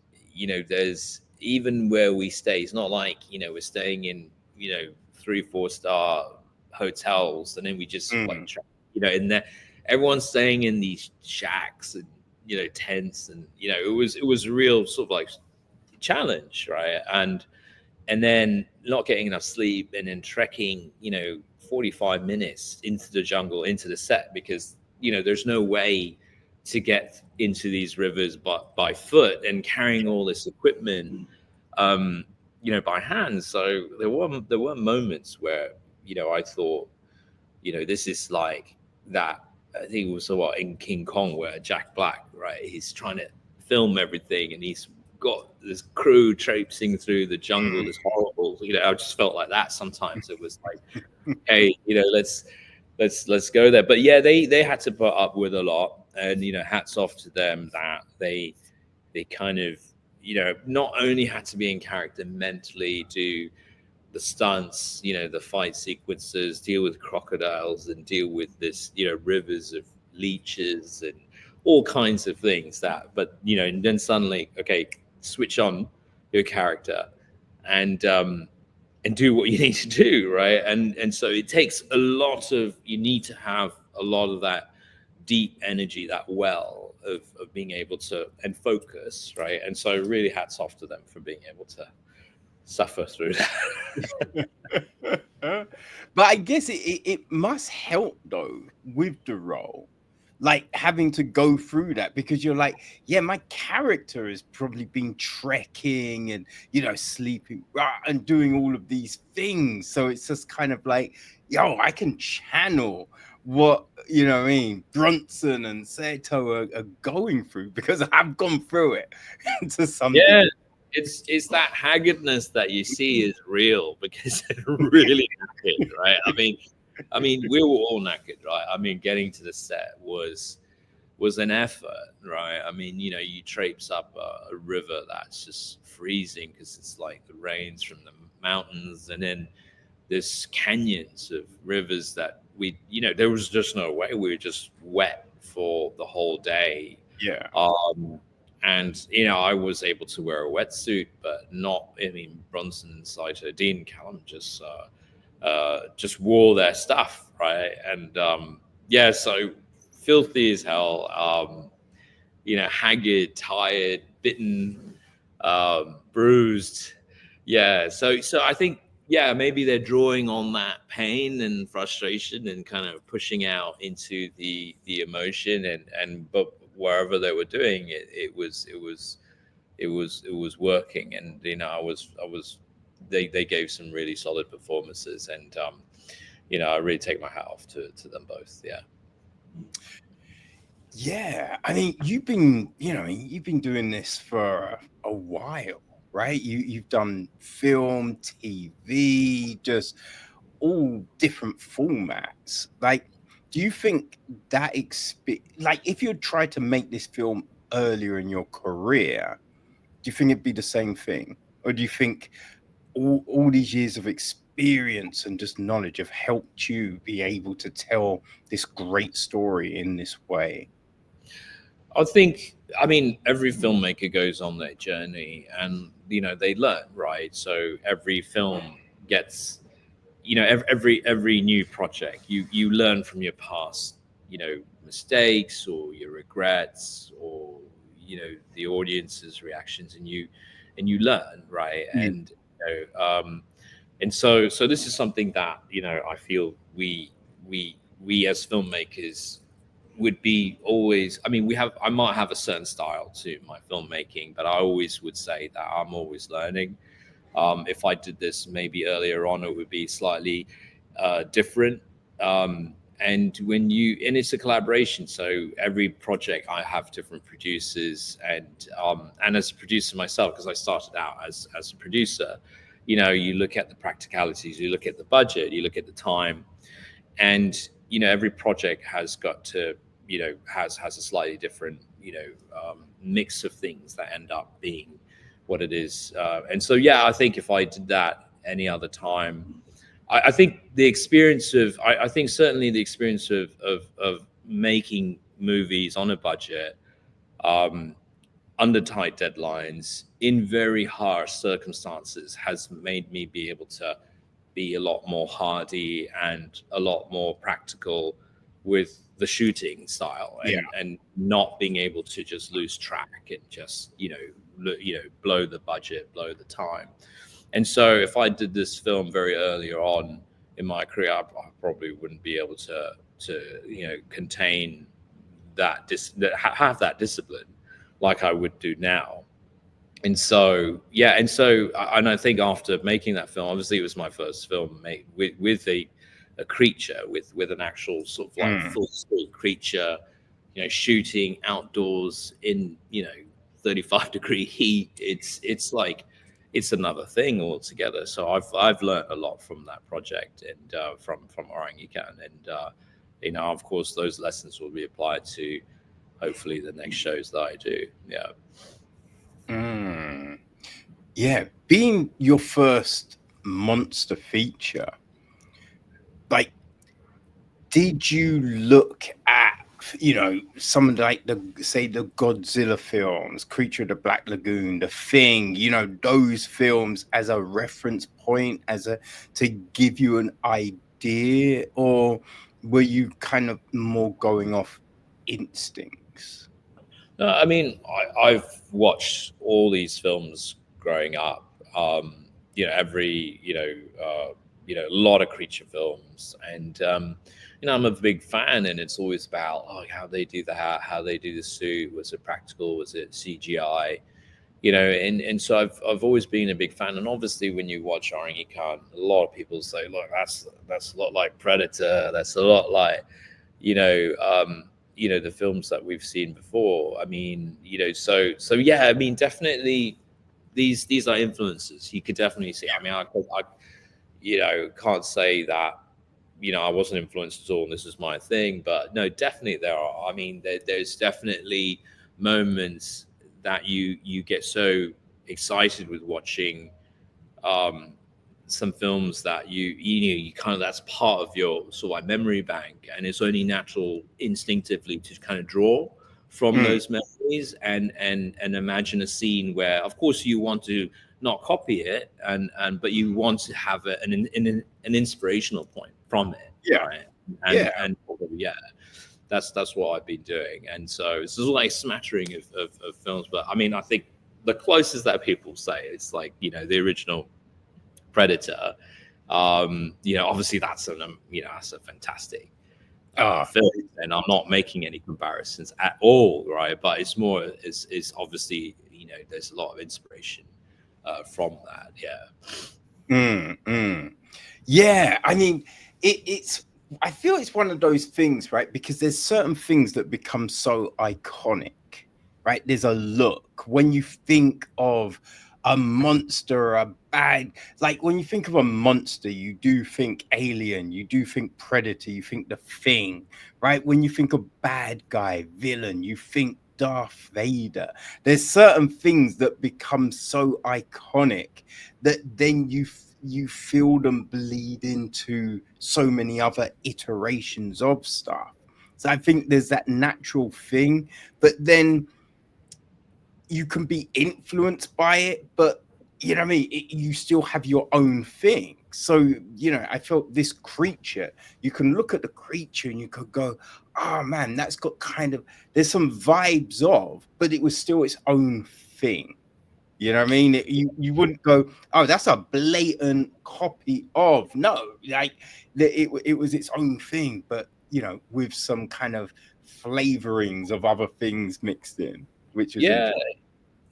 B: there's, even where we stay, it's not like, we're staying in, 3-4 star hotels, and then we just like, and there, everyone's staying in these shacks and, tents, and, it was a real sort of like challenge, right? And then not getting enough sleep, and then trekking, 45 minutes into the jungle, into the set, because, there's no way to get into these rivers but by foot, and carrying all this equipment, by hand. So there were moments where, I thought, this is like that. I think it was in King Kong, where Jack Black, right? He's trying to film everything, and he's got this crew traipsing through the jungle. It's horrible. I just felt like that sometimes. It was like, hey, let's go there. But yeah, they had to put up with a lot, and hats off to them that they kind of, not only had to be in character mentally, do the stunts, the fight sequences, deal with crocodiles, and deal with this, rivers of leeches and all kinds of things but and then suddenly, okay, switch on your character and do what you need to do, right? And so it takes you need to have a lot of that deep energy, that well of being able to, and focus, right? And so really hats off to them for being able to suffer through that.
A: But I guess it must help though with the role, like having to go through that, because you're like, yeah, my character has probably been trekking and sleeping and doing all of these things, so it's just kind of like, I can channel what Bronson and Sato are going through, because I've gone through it to some degree.
B: It's that haggardness that you see is real, because it's really knackered, right? I mean, we were all knackered, right? I mean, getting to the set was an effort, right? I mean, you traipse up a river that's just freezing because it's like the rains from the mountains, and then there's canyons of rivers that there was just no way. We were just wet for the whole day.
A: Yeah.
B: And I was able to wear a wetsuit, but not. I mean, Bronson, Saito, Dean, Callum just wore their stuff, right? And so filthy as hell. Haggard, tired, bitten, bruised, Yeah. So I think, yeah, maybe they're drawing on that pain and frustration and kind of pushing out into the emotion, but wherever they were doing it, it was working. And I was they gave some really solid performances, and I really take my hat off to them both. Yeah.
A: Yeah, I mean, you've been doing this for a while, right? You've done film, TV, just all different formats. Like, do you think that like if you tried to make this film earlier in your career, do you think it'd be the same thing? Or do you think all these years of experience and just knowledge have helped you be able to tell this great story in this way?
B: I think, I mean, every filmmaker goes on their journey, and they learn, right? So every film gets, every new project, you learn from your past, mistakes or your regrets, or the audience's reactions, and you learn, right?
A: Mm.
B: And this is something that I feel we as filmmakers would be always. I mean, I might have a certain style to my filmmaking, but I always would say that I'm always learning. If I did this maybe earlier on, it would be slightly different. And it's a collaboration, so every project I have different producers, and as a producer myself, because I started out as a producer, you look at the practicalities, you look at the budget, you look at the time, and every project has got to has a slightly different mix of things that end up being what it is. And so, yeah, I think if I did that any other time, I think the experience of, I think certainly the experience of making movies on a budget, under tight deadlines, in very harsh circumstances, has made me be able to be a lot more hardy and a lot more practical with the shooting style,
A: Yeah.
B: and not being able to just lose track and just blow the budget, blow the time. And so if I did this film very earlier on in my career, I probably wouldn't be able to contain have that discipline like I would do now. And so, yeah, and I think after making that film, obviously it was my first film made with a creature, with an actual sort of like full scale creature, shooting outdoors in 35-degree heat. It's like it's another thing altogether. So I've learned a lot from that project, and from Orang Ikan, and of course those lessons will be applied to hopefully the next shows that I do. Yeah.
A: Yeah, being your first monster feature, like, did you look at some of like the Godzilla films, Creature of the Black Lagoon, The Thing, those films as a reference point, to give you an idea, or were you kind of more going off instincts?
B: No, I mean, I've watched all these films growing up. A lot of creature films, and I'm a big fan. And it's always about how they do that, how they do the suit. Was it practical? Was it CGI? And so I've always been a big fan. And obviously, when you watch Orang Ikan, a lot of people say, look, that's a lot like Predator. That's a lot like the films that we've seen before. I mean, so yeah, I mean, definitely these are influences. You could definitely see. I mean, I can't say that I wasn't influenced at all and this is my thing, but no, definitely there are. I mean, there's definitely moments that you get so excited with watching some films that you kind of, that's part of your sort of like memory bank, and it's only natural instinctively to kind of draw from those memories and imagine a scene where, of course, you want to not copy it, but you want to have an inspirational point from it.
A: Yeah.
B: Right? And yeah, that's what I've been doing. And so it's just like a smattering of films. But I mean, I think the closest that people say. It's like, you know, the original Predator. You know, obviously that's that's a fantastic film, and I'm not making any comparisons at all, right? But it's more is obviously, you know, there's a lot of inspiration from that.
A: Yeah, I mean, it's. I feel it's one of those things, right? Because there's certain things that become so iconic, right? There's a look when you think of a monster, a bad. Like when you think of a monster, you do think Alien, you do think Predator, you think The Thing, right? When you think of bad guy, villain, you think Darth Vader. There's certain things that become so iconic that then you feel them bleed into so many other iterations of stuff. So I think there's that natural thing, but then you can be influenced by it, but you know what I mean? You still have your own thing. So, you know, I felt this creature, you can look at the creature and you could go, oh man, that's got kind of, there's some vibes of, but it was still its own thing. You know what I mean? You wouldn't go, oh, that's a blatant copy of. No, like it was its own thing, but you know, with some kind of flavorings of other things mixed in, which was
B: Yeah.
A: interesting.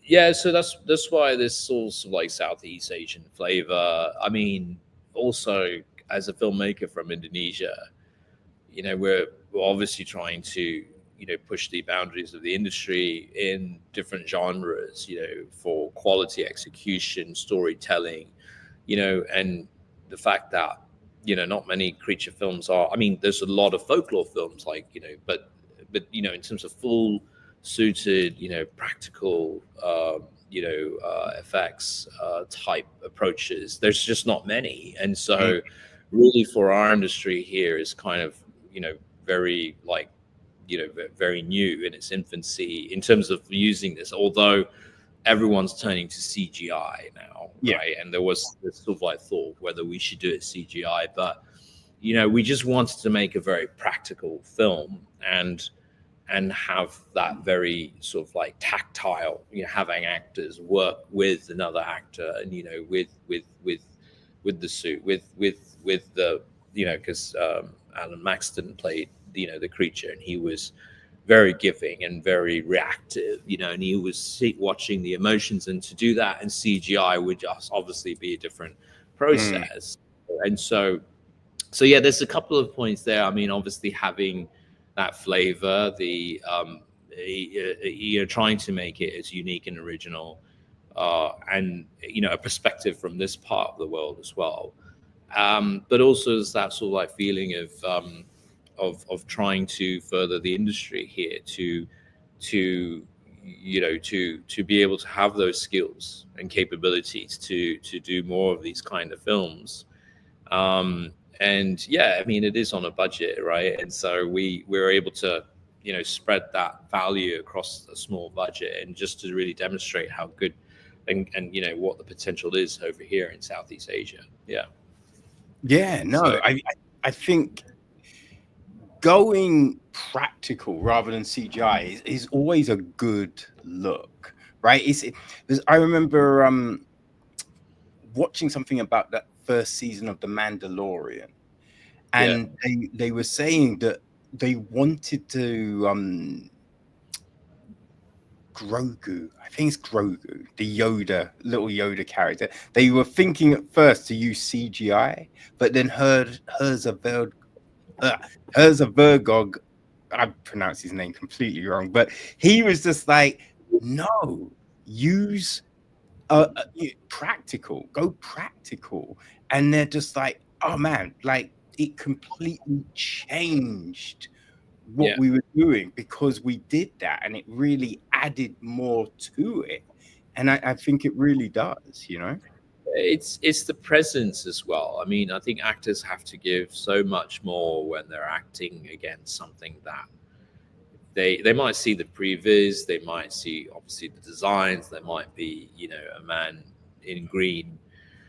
B: Yeah, so that's why this sort of like Southeast Asian flavor. I mean, also as a filmmaker from Indonesia, you know, we're obviously trying to, you know, push the boundaries of the industry in different genres, you know, for quality execution, storytelling, you know, and the fact that, you know, not many creature films are. I mean, there's a lot of folklore films, like, you know, but you know, in terms of full suited, you know, practical, effects type approaches, there's just not many. And
A: Mm,
B: so really for our industry here is kind of, you know, very like, you know, very new in its infancy in terms of using this, although everyone's turning to CGI now,
A: yeah,
B: right? And there was this sort of like thought whether we should do it CGI, but you know, we just wanted to make a very practical film and have that very sort of like tactile, you know, having actors work with another actor, and you know, with the suit, with the, you know, because Alan Maxton played, you know, the creature, and he was very giving and very reactive, you know, and he was watching the emotions, and to do that in CGI would just obviously be a different
A: mm,
B: process. And so yeah, there's a couple of points there. I mean, obviously having that flavor, the you know, trying to make it as unique and original, and you know, a perspective from this part of the world as well. But also there's that sort of like feeling of trying to further the industry here to you know, to be able to have those skills and capabilities to do more of these kind of films. And yeah, I mean, it is on a budget, right? And so we're able to, you know, spread that value across a small budget, and just to really demonstrate how good and you know, what the potential is over here in Southeast Asia. Yeah.
A: yeah. No,
B: So
A: I think going practical rather than CGI is always a good look, right? I remember watching something about that first season of The Mandalorian,
B: yeah,
A: and they were saying that they wanted to Grogu, I think it's Grogu, the Yoda, little Yoda character. They were thinking at first to use CGI, but then uh, Herzog, I pronounced his name completely wrong, but he was just like, no, use practical, go practical. And they're just like, oh man, like it completely changed what
B: yeah.
A: we were doing because we did that, and it really added more to it. And I think it really does, you know.
B: It's the presence as well. I mean, I think actors have to give so much more when they're acting against something that they might see the previs, they might see obviously the designs, there might be, you know, a man in green,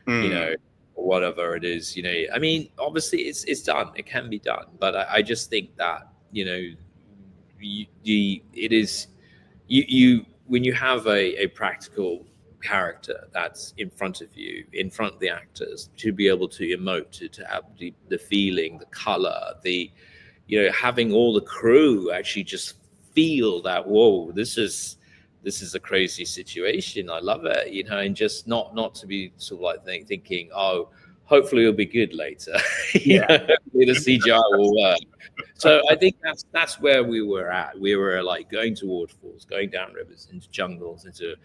B: you know,
A: Mm,
B: or whatever it is, you know. I mean, obviously it's done, it can be done, but I just think that, you know, it is you when you have a practical character that's in front of you, in front of the actors, to be able to emote, to have the feeling, the color, the, you know, having all the crew actually just feel that, whoa, this is a crazy situation. I love it, you know, and just not to be sort of like thinking, oh, hopefully it'll be good later. You
A: Yeah.
B: know, hopefully the CGI will work. So I think that's where we were at. We were like going to waterfalls, going down rivers, into jungles, into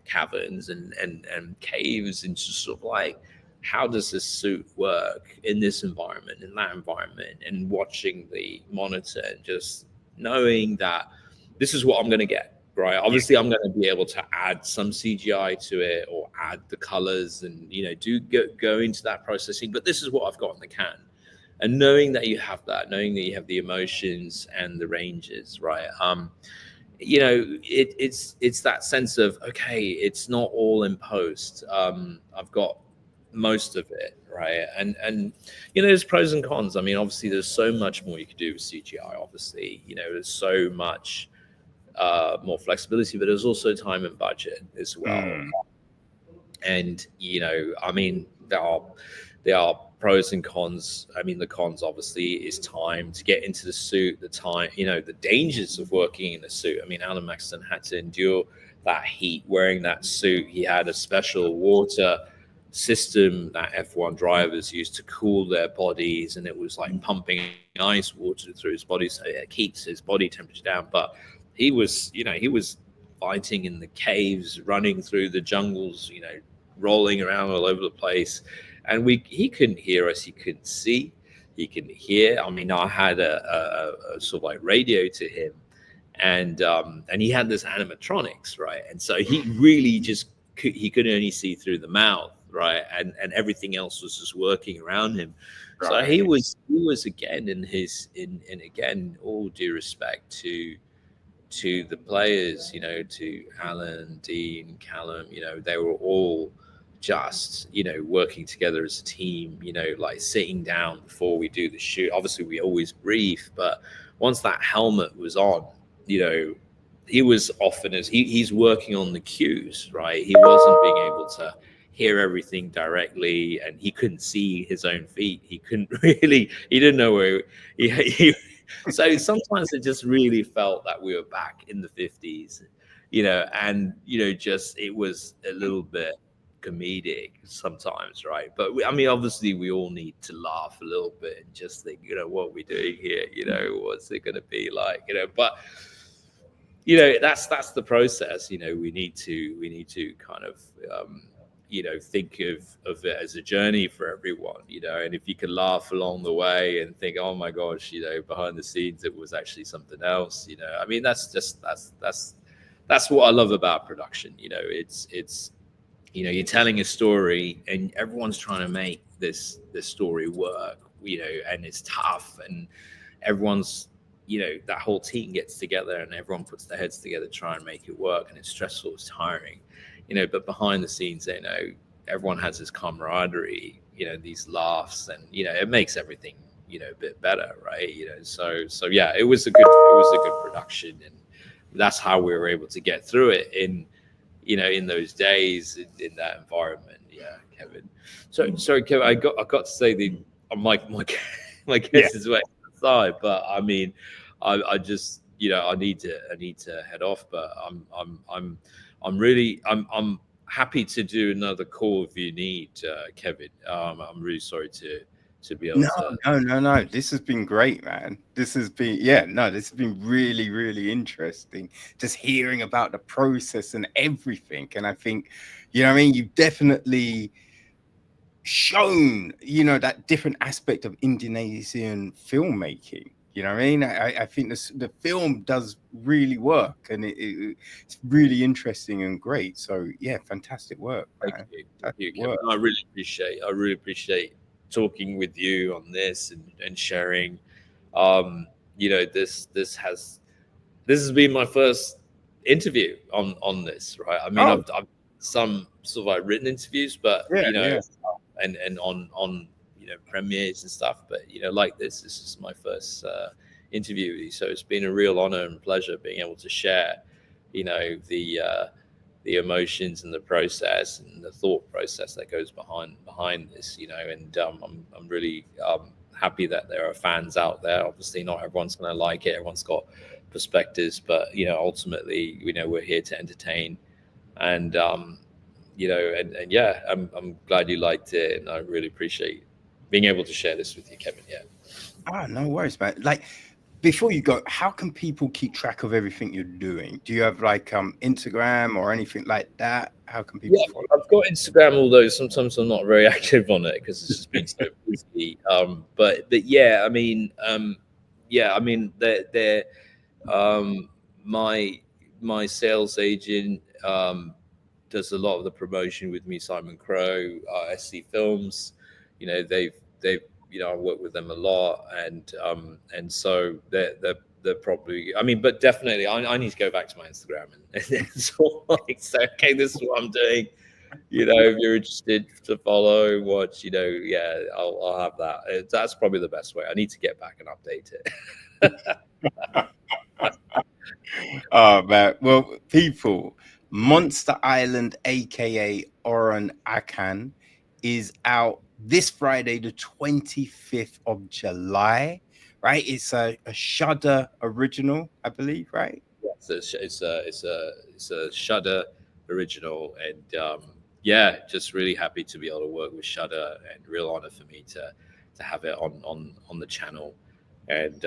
B: caverns and caves, and just sort of like, how does this suit work in this environment, in that environment, and watching the monitor and just knowing that this is what I'm going to get. Right. Obviously, I'm going to be able to add some CGI to it, or add the colors, and, you know, go into that processing. But this is what I've got in the can. And knowing that you have that, knowing that you have the emotions and the ranges, right? You know, it's that sense of, okay, it's not all in post. I've got most of it, right? And you know, there's pros and cons. I mean, obviously, there's so much more you could do with CGI. Obviously, you know, there's so much more flexibility, but there's also time and budget as well. And, you know, I mean, there are pros and cons. I mean, the cons obviously is time to get into the suit, the time, you know, the dangers of working in a suit. I mean, Alan Maxson had to endure that heat wearing that suit. He had a special water system that F1 drivers used to cool their bodies, and it was like pumping ice water through his body, so it keeps his body temperature down. But he was, you know, he was fighting in the caves, running through the jungles, you know, rolling around all over the place. And he couldn't hear us, he couldn't see, he couldn't hear. I mean, I had a sort of like radio to him, and he had this animatronics, right? And so he really just he could only see through the mouth, right? And everything else was just working around him. Right. So he was again, in again, all due respect to the players, you know, to Alan, Dean, Callum, you know, they were all just, you know, working together as a team, you know, like sitting down before we do the shoot. Obviously, we always brief, but once that helmet was on, you know, he was often he's working on the cues, right? He wasn't being able to hear everything directly, and he couldn't see his own feet. He couldn't really, he didn't know where he so sometimes it just really felt that we were back in the 50s, you know, and, you know, just, it was a little bit comedic sometimes, right? But I mean, obviously we all need to laugh a little bit and just think, you know, what are we doing here? You know, what's it going to be like, you know? But, you know, that's the process. You know, we need to kind of, you know, think of it as a journey for everyone, you know, and if you can laugh along the way and think, oh my gosh, you know, behind the scenes it was actually something else, you know, I mean, that's what I love about production. You know, it's you know, you're telling a story and everyone's trying to make this story work, you know, and it's tough, and everyone's, you know, that whole team gets together and everyone puts their heads together to try and make it work, and it's stressful, it's tiring, you know, but behind the scenes, you know, everyone has this camaraderie, you know, these laughs, and, you know, it makes everything, you know, a bit better, right? You know, so yeah, it was a good production, and that's how we were able to get through it in, you know, in those days, in that environment. Yeah, Kevin. So sorry, Kevin, I got to say my guess is way outside, but I mean, I just, you know, I need to head off, but I'm really happy to do another call if you need, Kevin. I'm really sorry to be able to.
A: No. This has been great, man. This has been, this has been really, really interesting. Just hearing about the process and everything. And I think, you know what I mean? You've definitely shown, you know, that different aspect of Indonesian filmmaking. You know what I mean? I think the film does really work, and it's really interesting and great. So yeah, fantastic work, man.
B: Thank you, Kevin. I really appreciate talking with you on this and sharing. You know, this has been my first interview on this, right? I mean, I've some sort of like written interviews, but you know, and on you know, premieres and stuff, but you know, like this is my first interview, so it's been a real honor and pleasure being able to share the emotions and the process and the thought process that goes behind this, and I'm really happy that there are fans out there. Obviously, not everyone's going to like it. Everyone's got perspectives, but ultimately, we're here to entertain, and and yeah, I'm glad you liked it, and I really appreciate being able to share this with you, Kevin. Yeah.
A: No worries, man. Like, before you go, how can people keep track of everything you're doing? Do you have like Instagram or anything like that? How can people
B: Yeah,
A: follow?
B: I've got Instagram, although sometimes I'm not very active on it because it's just been so busy. But yeah, they're my sales agent does a lot of the promotion with me, Simon Crow, SC Films. They've I work with them a lot, and so they're probably, but definitely I need to go back to my Instagram and sort of like say, okay, this is what I'm doing. If you're interested to follow, watch, yeah, I'll have that. That's probably the best way. I need to get back and update it.
A: Oh man, well, people, Monster Island, aka Orang Ikan, is out this Friday, the 25th of July. Right? It's a Shudder original, I believe, right?
B: It's a Shudder original, and yeah, just really happy to be able to work with Shudder, and real honor for me to have it on the channel, and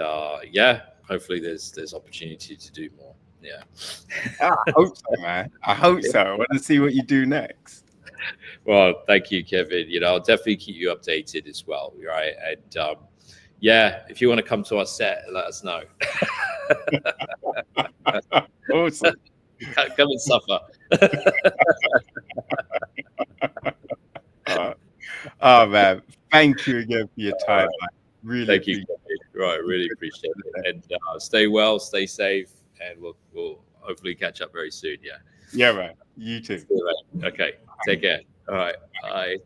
B: yeah, hopefully there's opportunity to do more. Yeah.
A: I hope so, man. I hope so. I want to see what you do next.
B: Well, thank you, Kevin. I'll definitely keep you updated as well, right? And yeah, if you want to come to our set, let us know.
A: Awesome.
B: Come and suffer.
A: Oh man, thank you again for your time.
B: Right.
A: Really
B: Thank you,
A: appreciate
B: Kevin. Right, really appreciate it. And stay well, stay safe, and we'll hopefully catch up very soon. Yeah.
A: Yeah, man. You too.
B: Okay. Take care. All right. Bye.